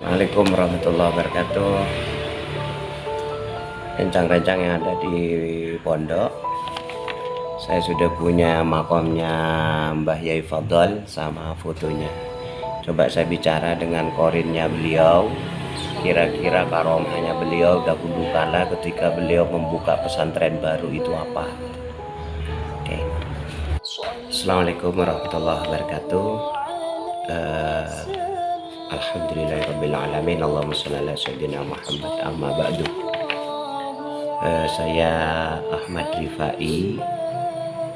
Assalamualaikum warahmatullahi wabarakatuh. Rencang-rencang yang ada di pondok, saya sudah punya makomnya Mbah Yai Fadl sama fotonya. Coba saya bicara dengan korinnya beliau, kira-kira karomahnya beliau dahulu kala ketika beliau membuka pesantren baru itu apa. Oke. Assalamualaikum warahmatullahi wabarakatuh. Alhamdulillahirrabbilalamin. Allahumma sholli ala sayyidina Muhammad. Amma ba'du. Saya Ahmad Rifai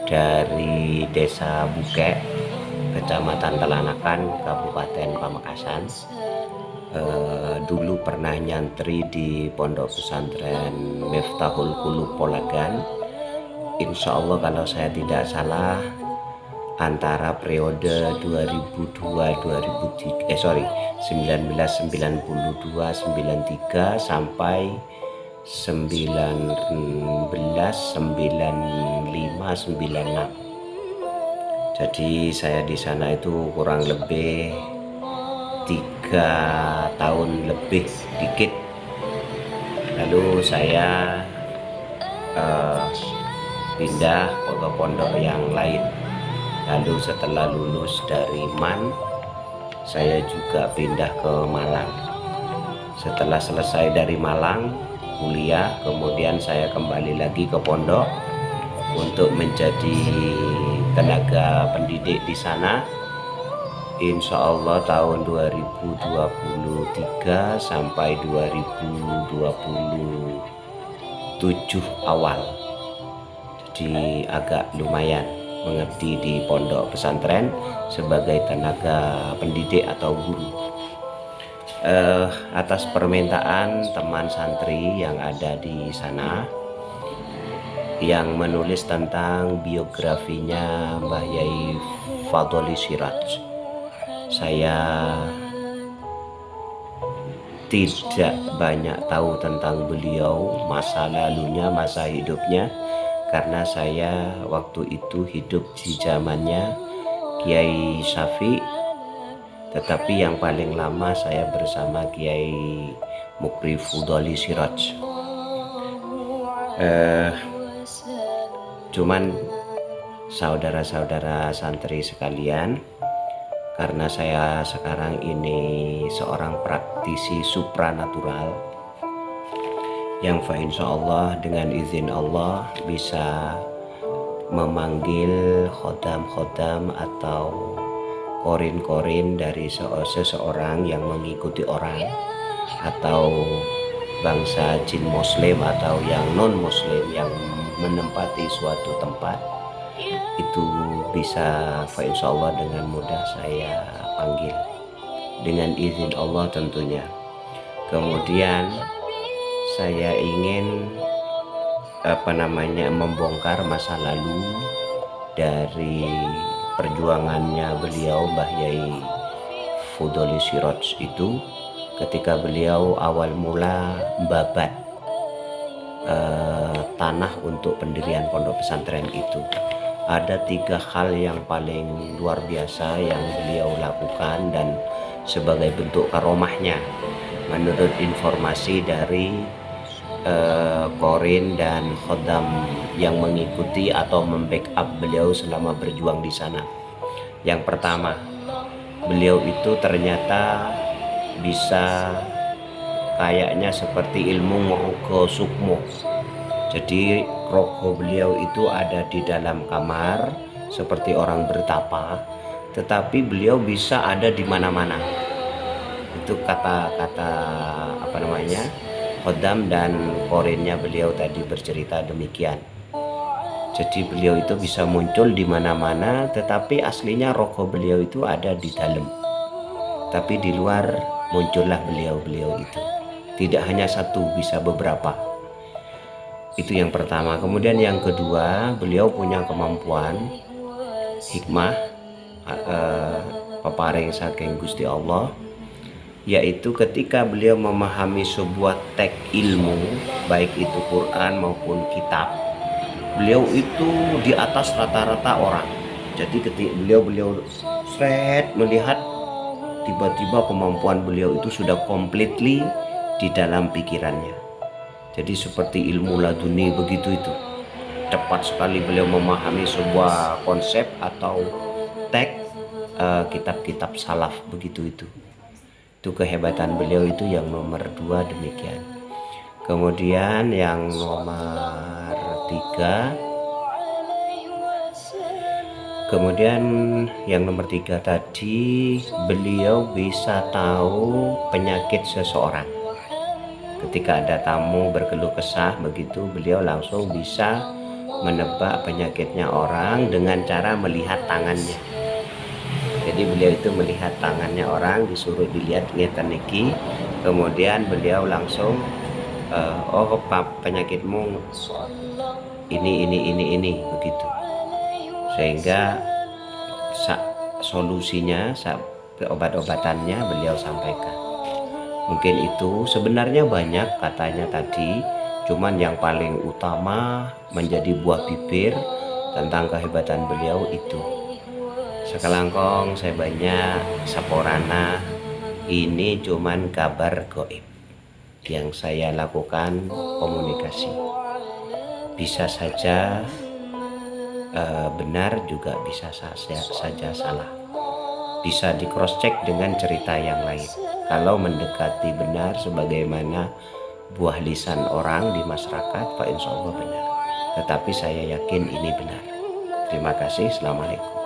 dari Desa Bukek, Kecamatan Telanakan, Kabupaten Pamekasan. Dulu pernah nyantri di Pondok Pesantren Miftahul Qulub Polagan. Insya Allah kalau saya tidak salah antara periode 1992 93 sampai 1995-96. Jadi saya di sana itu kurang lebih 3 tahun lebih dikit. Lalu saya pindah ke pondok yang lain. Lalu setelah lulus dari MAN, saya juga pindah ke Malang. Setelah selesai dari Malang, kuliah, kemudian saya kembali lagi ke pondok untuk menjadi tenaga pendidik di sana. Insya Allah tahun 2023 sampai 2027 awal. Jadi agak lumayan mengabdi di pondok pesantren sebagai tenaga pendidik atau guru. Atas permintaan teman santri yang ada di sana yang menulis tentang biografinya Mbah Yai Fadli Siraj, saya tidak banyak tahu tentang beliau, masa lalunya, masa hidupnya, karena saya waktu itu hidup di zamannya Kiai Syafi, tetapi yang paling lama saya bersama Kiai Mukri Fudoli Siraj. Cuman saudara-saudara santri sekalian, karena saya sekarang ini seorang praktisi supranatural yang insya Allah dengan izin Allah bisa memanggil khodam-khodam atau korin-korin dari seseorang yang mengikuti orang atau bangsa jin muslim atau yang non muslim yang menempati suatu tempat, itu bisa insya Allah dengan mudah saya panggil dengan izin Allah tentunya. Kemudian saya ingin membongkar masa lalu dari perjuangannya beliau Mbah Yai Fudoli Siraj itu ketika beliau awal mula membabat tanah untuk pendirian pondok pesantren itu. Ada 3 hal yang paling luar biasa yang beliau lakukan dan sebagai bentuk karomahnya menurut informasi dari korin dan khodam yang mengikuti atau membackup beliau selama berjuang di sana. Yang pertama, beliau itu ternyata bisa kayaknya seperti ilmu rogo sukmo. Jadi rogo beliau itu ada di dalam kamar seperti orang bertapa, tetapi beliau bisa ada di mana-mana. Itu kata-kata khodam dan korinnya beliau tadi bercerita demikian. Jadi beliau itu bisa muncul di mana-mana, tetapi aslinya rogo beliau itu ada di dalam, tapi di luar muncullah beliau itu. Tidak hanya satu, bisa beberapa. Itu yang pertama. Kemudian yang kedua, beliau punya kemampuan hikmah peparing saking Gusti Allah, yaitu ketika beliau memahami sebuah teks ilmu, baik itu Quran maupun kitab, beliau itu di atas rata-rata orang. Jadi ketika beliau melihat tiba-tiba kemampuan beliau itu sudah completely di dalam pikirannya. Jadi seperti ilmu laduni begitu itu. Cepat sekali beliau memahami sebuah konsep atau teks kitab-kitab salaf begitu itu. Itu kehebatan beliau itu yang nomor 2 demikian. Kemudian yang nomor 3, tadi beliau bisa tahu penyakit seseorang. Ketika ada tamu berkeluh kesah begitu, beliau langsung bisa menebak penyakitnya orang dengan cara melihat tangannya. Jadi beliau itu melihat tangannya orang, disuruh dilihat ngeten niki, kemudian beliau langsung oh penyakitmu ini begitu. Sehingga solusinya, obat-obatannya beliau sampaikan. Mungkin itu sebenarnya banyak katanya tadi, cuman yang paling utama menjadi buah bibir tentang kehebatan beliau itu. Sekelangkong saya banyak saporana, ini cuman kabar goib yang saya lakukan komunikasi. Bisa saja benar, juga bisa saja salah. Bisa di cross check dengan cerita yang lain. Kalau mendekati benar sebagaimana buah lisan orang di masyarakat, Pak, insya Allah benar. Tetapi saya yakin ini benar. Terima kasih. Assalamualaikum.